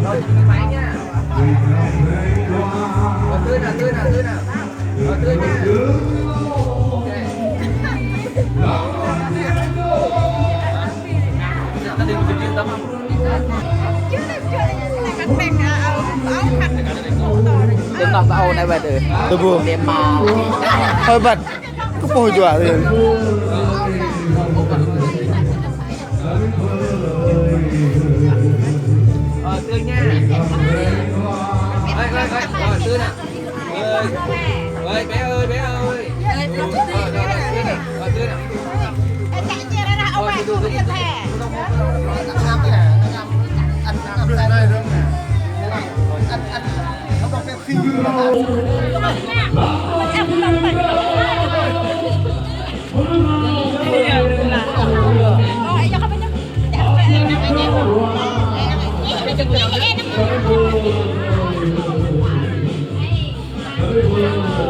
Rồi nhìn máy nha. Tươi nào, tươi nào, tươi nào. Tươi nha. Ok. Gia đình mình yên tâm không? Đừng còn tao này về từ Tôi buồn đêm mà hơi bật có bồi dọa thì tươi nha. Rồi tươi nè. Ơi bé ơi bé ơi. Rồi tươi nè.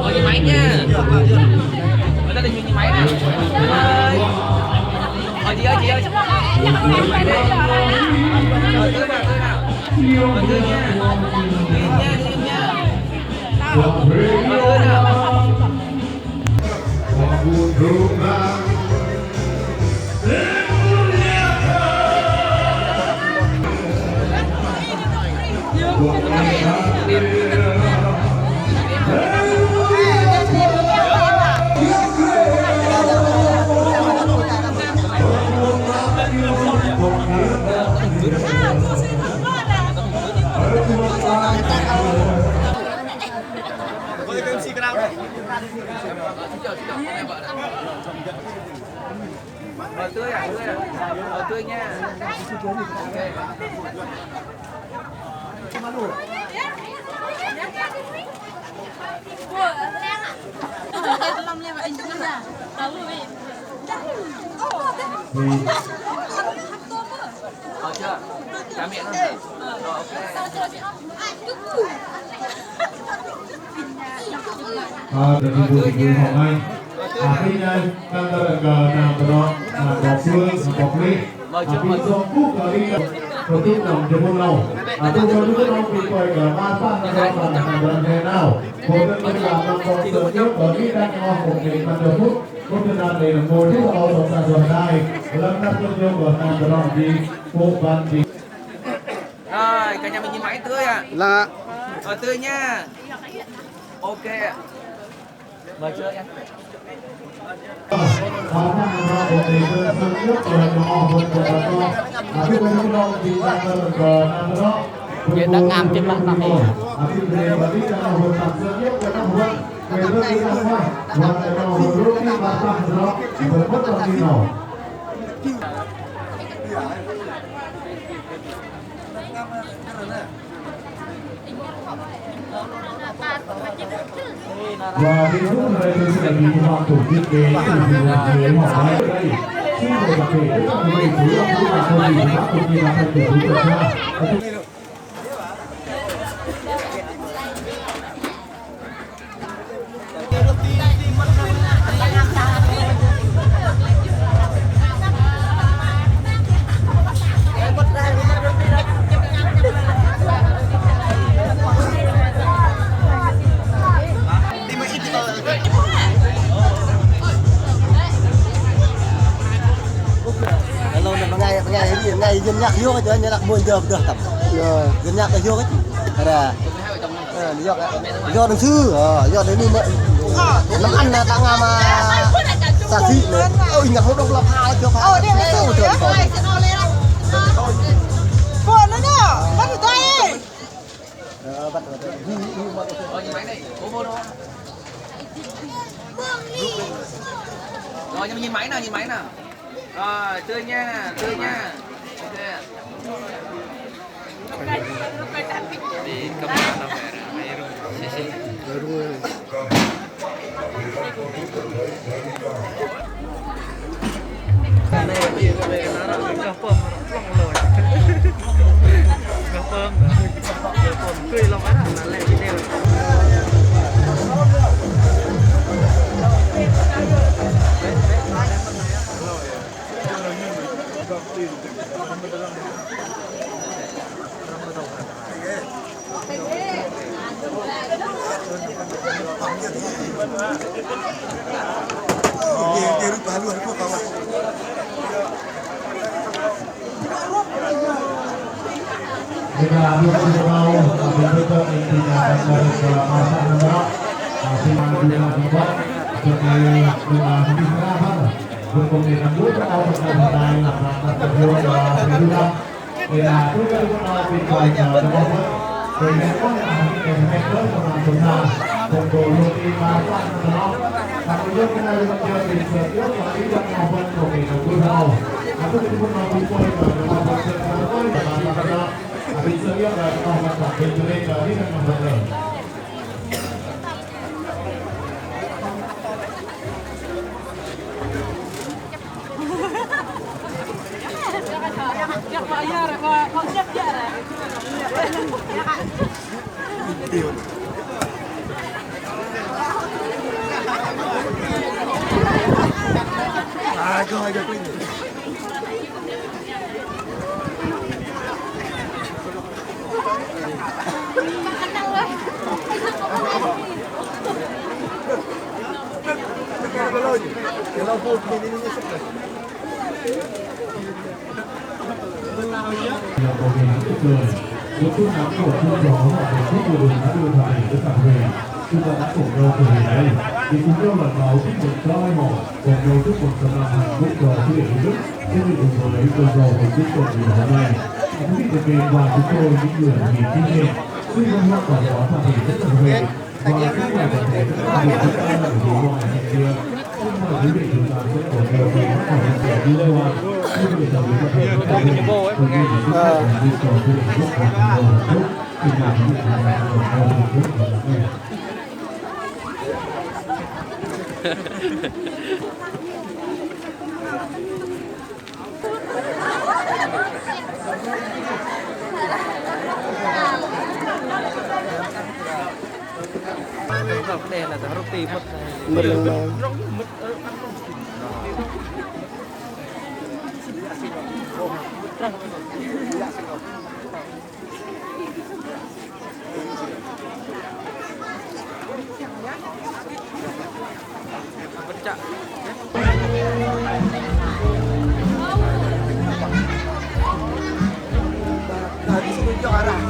Rồi nhìn máy nha. Người ta định nhìn máy nè. Ơi. Rồi chị ơi chị ơi. Rồi tươi nào tươi nào. Rồi tươi nha. Nhìn nha nhìn nha. Rồi tươi nào. Rồi tươi à, tươi à. Rồi tươi nha. Rồi chưa? Trả miệng rồi. Được nhiệm vụ của họ ngay. Khi này đang đợi cờ nào đó là có phương có lý. Khi xong phút là đi đầu tiên đồng cho môn nào. Tôi cho những ông bị quay cả ba phát là do là lần hè nào. Một lần bây giờ đang còn sửa tiếp ở đi đang ngon một ngày ban đầu phút. Có thể là để ngồi tiếp vào tổng sản rồi đây. Lần năm tuần yêu của nàng đó đi bộ văn đi. Rồi cả nhà mình nhìn máy tươi à. là Rồi tươi nha. Ok ạ. Mời chơi em. Chuyện đã ngam trên mạng này. Và cái lúc này tôi sẽ đi vào tổ chức kế từ từ họ nói ở đây khi mà gặp về tất cả những thứ ông cũng là không gì khác cũng như là thành tổ chức của cha. ngày dân nhạc vô cái nhạc mùi giờ được tập dân nhạc cái vô cái là do đồng sư do đến đi mẹ năm ăn là tao ngàm xả thị nữa ôi nhạc hốt đông lập hai cho phải sâu trường buồn nữa nhá bắt được tay bắt Rồi nhìn máy này, bố vô đâu? Rồi nhưng mà nhìn máy nào. Rồi tươi nha, tươi nha. Ok. Di kemana Meru? Sisi. Meru. Cái này thì về nó là cái cà phê lỏng lồi. Cà phê rồi còn cười lòng ấy là lẹ video. Dia lupa luar kau kawan. Kita akan tahu betul intinya dari masa nomor masih mengenai tempat sebagai dengan diserahkan berkomunikasi dulu atau mengenai langkah kedua kedua ya itu kan kita bicara tentang bagaimana mereka mengaturnya untuk dimakan dalam tapi kita menjadi sesuatu yang tidak mampu untuk berlaku atau kita mampu untuk bisa lihat dari nomor satu mereka ini kan nomor Yang bayar, kok siap ya? Aja ini. Kalau pun ini sebelah. yang bagaimana itu untuk nak buat tujuan atau tujuan itu tadi itu sampai sudah nak buat tujuan di tujuanเราที่เป็นร้อยหมอของเราทุกคนกำลังบุกเราที่itu ini untuk ituเราเป็นตัวอยู่ทำไมอันนี้จะเป็นว่าทุกคนที่อยู่ในที่นี้ซึ่งมันมากกว่าเราทำให้ได้สำเร็จว่าที่เราจะเป็นอดีตที่เราอยู่ว่าอย่างเดียวซึ่งเราที่เป็นตัวเราเป็นตัวเราเป็นของเราที่เราว่าที่เราจะเป็นตัวเราเป็นตัวเราเป็นตัวเราเป็นตัวเราเป็นตัวเราเป็นตัวเราเป็นตัวเราเป็นตัวเรา Đây là roti mất Mất lần pecah. Di sini ke arah.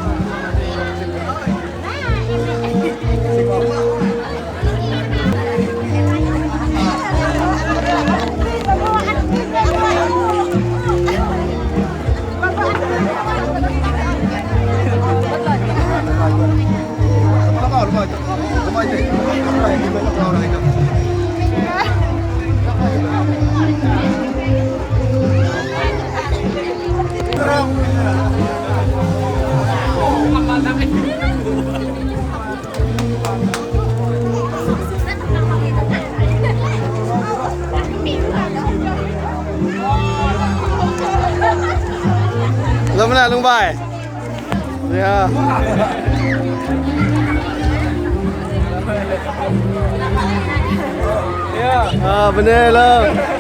Lâm nào lưng bài. Yeah. Bener lah.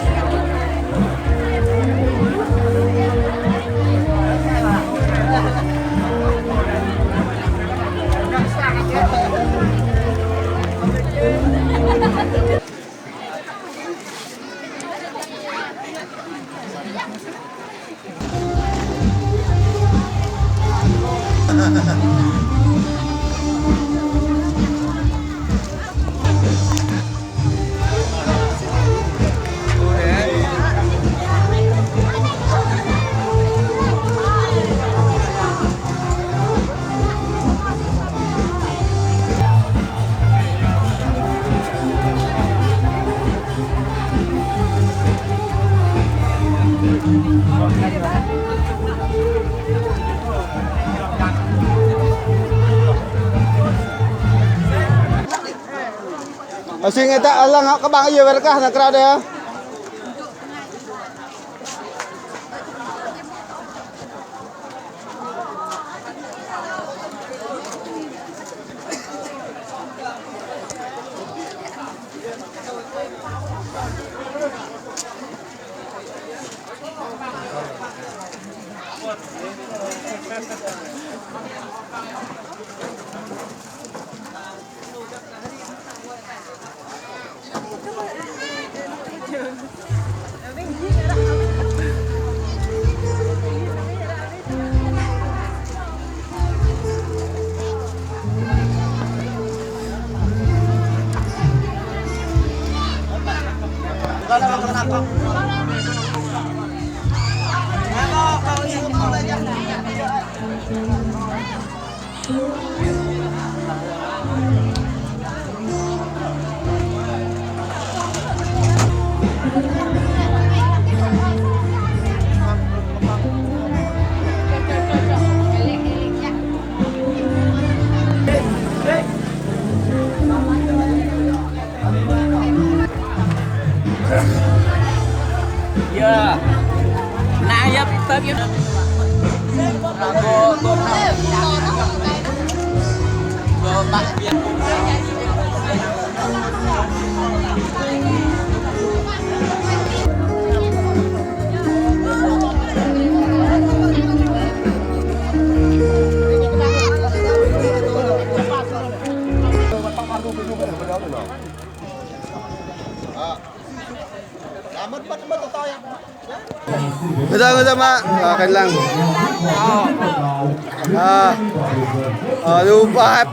Xin người ta là các bạn yêu về cả là cái đây. Dạ. Nãy giờ tới kia. Cô bắt biết. Người ta mak kan lang. Lu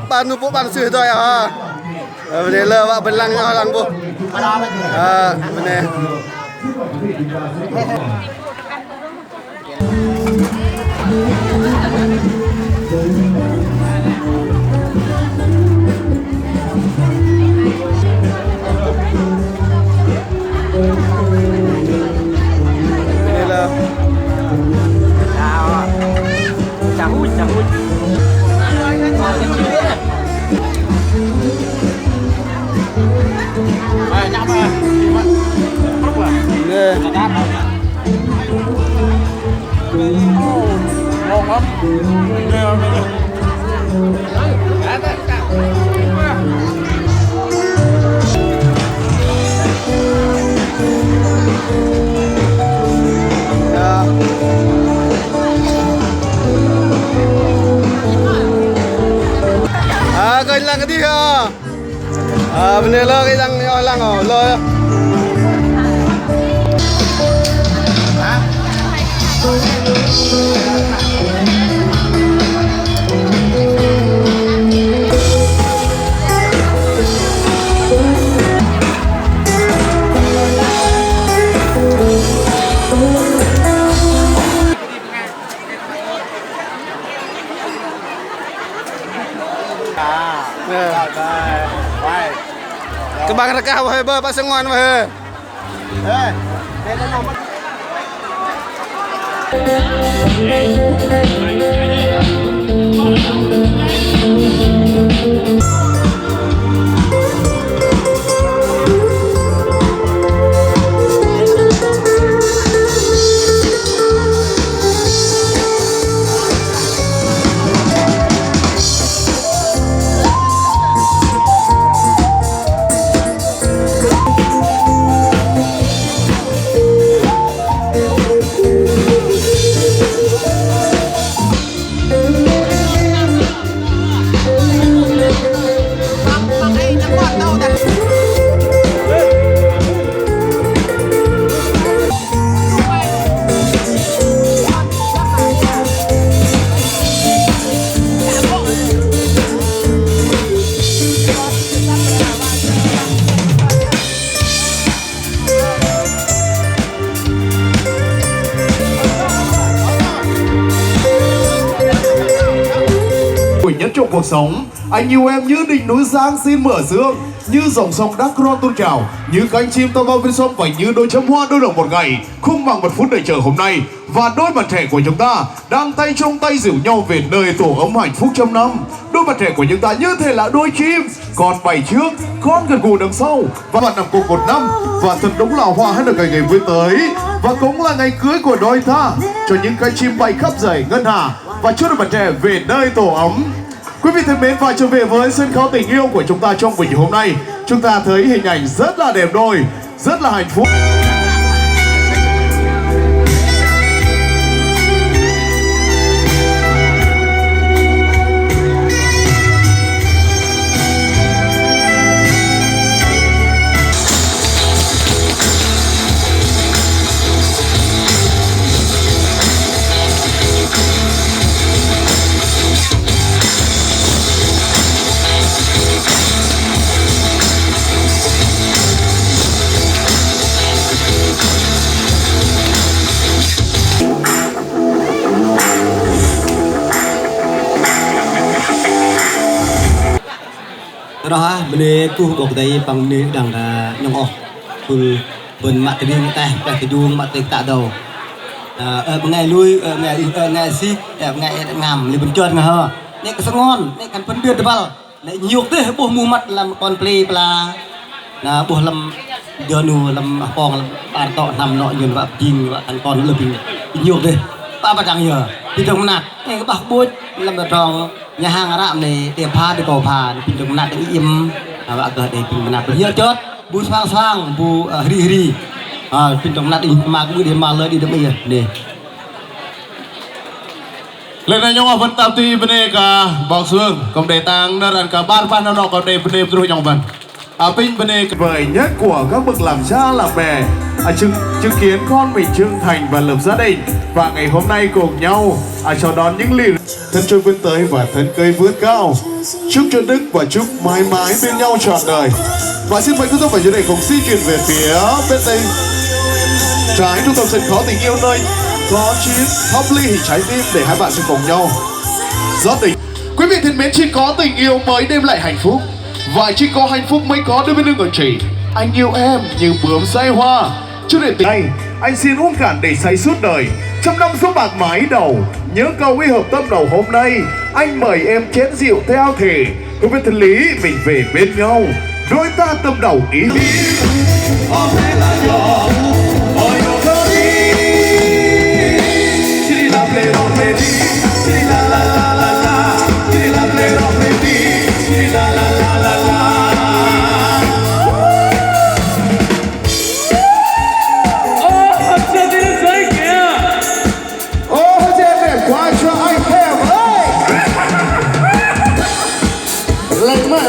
panu pun pansih tu ya. Bener lah wak belang orang bu. Bener. Cái lăng cái gì hả? Bên này là cái lăng ở lơ. Cái băng rekah wahai ba pak sengon wahai. Dia dah nombor. Nhất trong cuộc sống, anh yêu em như đỉnh núi Giang xin mở dương, như dòng sông Đắk Ron tuôn trào, như cánh chim tơ bao bên sông và như đôi chấm hoa đôi đầu một ngày, không bằng một phút đợi chờ hôm nay. Và đôi bạn trẻ của chúng ta đang tay trong tay dìu nhau về nơi tổ ấm hạnh phúc trăm năm. Đôi bạn trẻ của chúng ta như thể là đôi chim, con bay trước, con gật gù đằng sau, và bạn nằm cùng một năm. Và thật đúng là hoa hết được ngày vui tới, và cũng là ngày cưới của đôi ta, cho những cánh chim bay khắp dãy ngân hà và cho đôi bạn trẻ về nơi tổ ấm. Quý vị thân mến, và trở về với sân khấu tình yêu của chúng ta trong buổi hôm nay, chúng ta thấy hình ảnh rất là đẹp đôi, rất là hạnh phúc. đó ha bên cu bọc đây bằng nề đằng nhông ọc bên mặt cái đường tay cái đường mặt tay tạ đầu ngày lui ngày xí ngày ngàm như bên chân hả này cái ngon này cần phân biệt được bao này nhiều thế buah mumat làm con play pla là buah làm jonu làm pong làm bàn tọ nằm nọ nhìn vào nhìn vào thằng con lebih nhiều thế ba bắt đằng giờ thì trong nạt này cái bạc bôi làm được tròn nhà hàng Arab này tiệm pha đi cầu pha thì trong nạt cái im và cái để pin nạt nhiều chốt bu sang bu hiri pin trong nạt đi mà cũng đi mà lời đi được bây giờ nè lên đây nhau vẫn tập thì bên này cả bảo xương còn để tăng đơn cả ban ban nó còn để bên đây tôi nhau vẫn pin bên này vời nhất của các bậc làm cha làm mẹ chứng kiến con mình trưởng thành và lập gia đình và ngày hôm nay cùng nhau chào đón những liều thân trôi vươn tới và thân cây vươn cao chúc cho Đức và chúc mãi mãi bên nhau trọn đời và xin mời quý vị và gia đình cùng di chuyển về phía bên tây trái trung tâm sân khấu tình yêu nơi có chiếc thắp ly hình trái tim để hai bạn sẽ cùng nhau rót tình. Quý vị thân mến, chỉ có tình yêu mới đem lại hạnh phúc và chỉ có hạnh phúc mới có đôi bên lưng của chị. Anh yêu em như bướm say hoa. Cho đến tình này, anh xin uống cạn để say suốt đời. Trăm năm số bạc mái đầu, nhớ câu ý hợp tâm đầu hôm nay. Anh mời em chén rượu theo thể, cùng với thân lý mình về bên nhau. Đôi ta tâm đầu ý.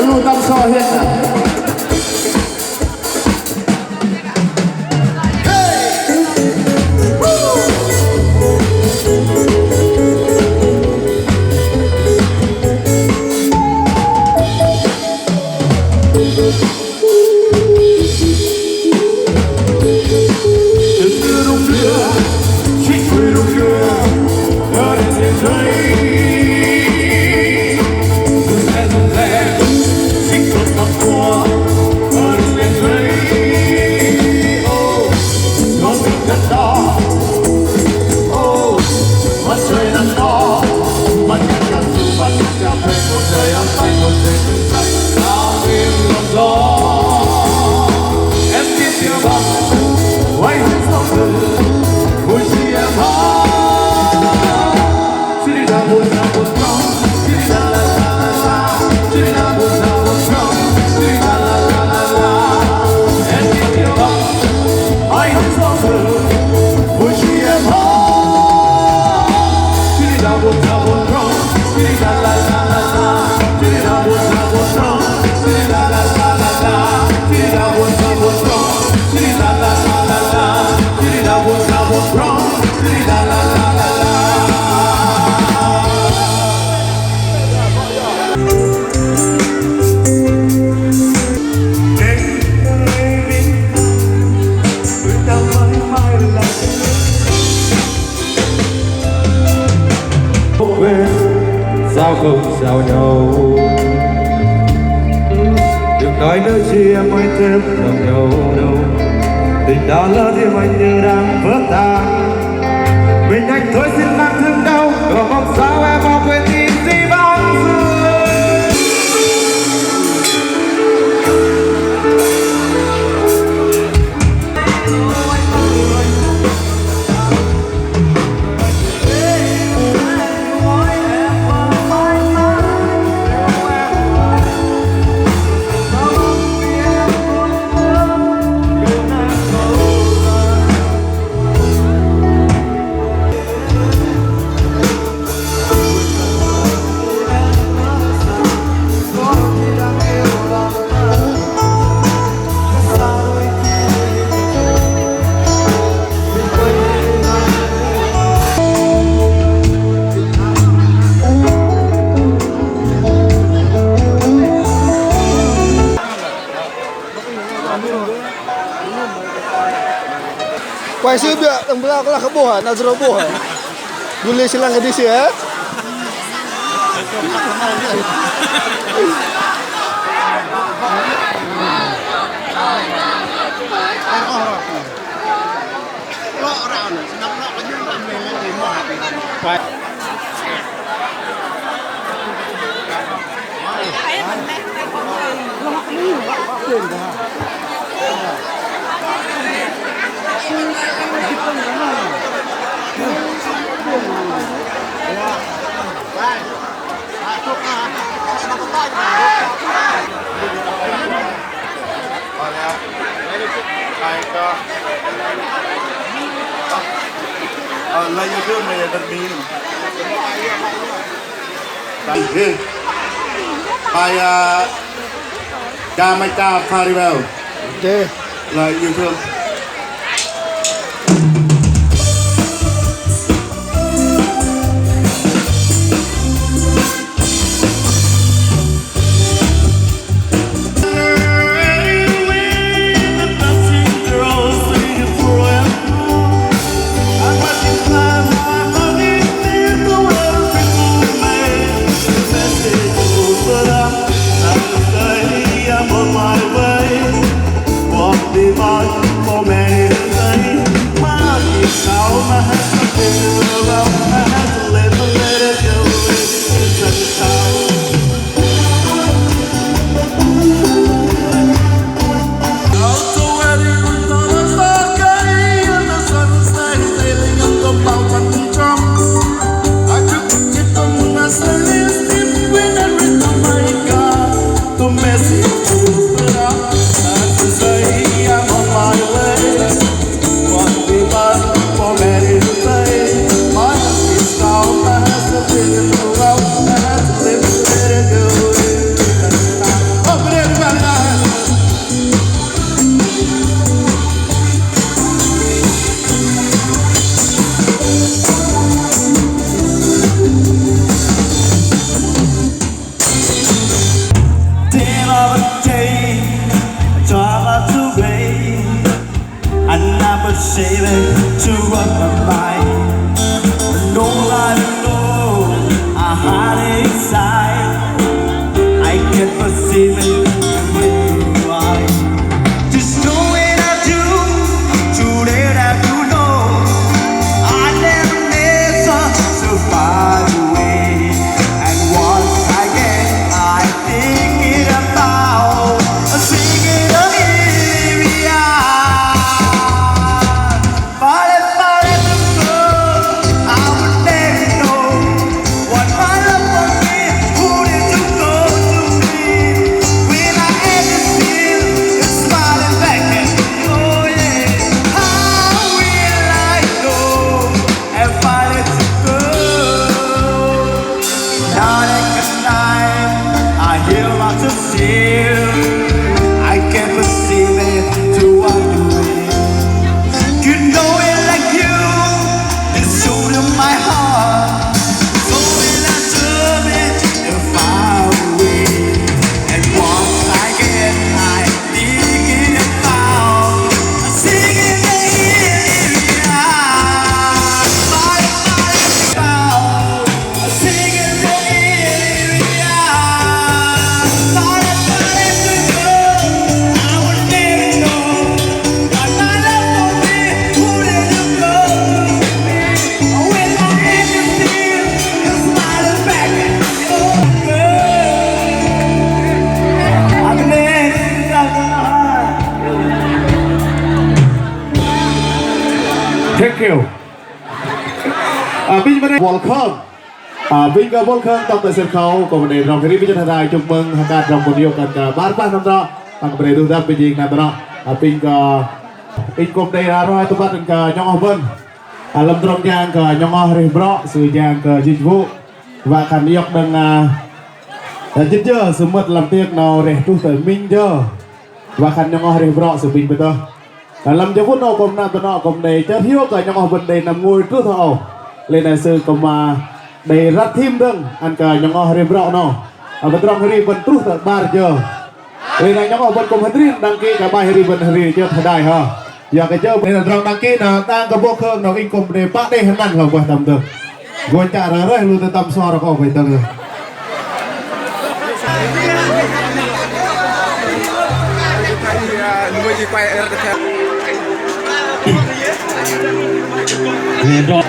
Luôn năm so hiện sao không sao nhau, đừng nói nữa chi em mới thêm lòng nhau đâu. Tình đã lỡ thì anh như đang vỡ tan, mình anh thôi xin mang thương đau, còn mong sao em mau quên đi gì vắng xưa. Quay sih biar yang belah kalau kebuah, nazar buah. Boleh silang ke sini ya. Là yêu thương này là đặc biệt. Thank you. Bài Jamaica Farewell โอเค là yêu thương. To run my mind, no I know I had inside. I can't perceive it with your eyes. Just know it I do, today that you know I never miss so far away. And once again I think about singing a Lyria. I can't perceive it to walk away. You know it like you, it's so to my heart. So when I turn it far away, and once again I think it about singing the Lyria. Singing the Lyria. Thank you. Bây giờ welcome. Vinh và welcome trong tại sân khấu của mình để rong cái video này chúc mừng hàng ngàn trong một điều cần bán năm đó. Hàng bên đây tôi bây giờ làm đó. Vinh và in cùng đây là rồi tôi bắt được nhóm Vân. Lâm trong giang ke nhóm Rebro sự giang ke dịch vụ và khán điệp đang chính chưa sự mất làm tiếc nào để tu tới minh chưa và khán nhóm Rebro sự bình betul. Làm cho phút nào cùng nam nọ cùng đây chất hiếu cả nhóm Vân đây nằm ngồi trước thầu lên là sự cùng mà để rất thêm đừng ăn cả nhóm Rebro nào ở trong hari Vân tu tới bar chưa lên là nhóm Vân cùng hari đăng ký cả bài hari Vân hari chưa thay đại ha. Giờ cái chơi này là trong đăng ký là đang có bộ khơi nó in cùng để bắt đây hắn ăn là quan tâm được. Gọi trả ra rồi luôn tâm so nó có phải được. người gì quay ở theo liền rồi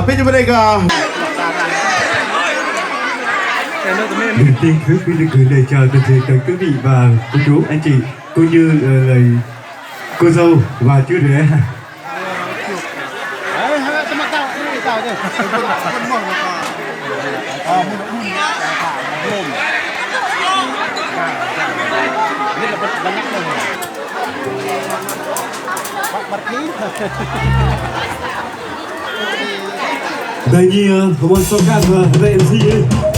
Bây giờ đây cả Đầu tiên Phước Phi được gửi lời chào toàn thể quý vị và cô chú, anh chị, cũng như lời cô dâu và chú rể. Đây như một số các MC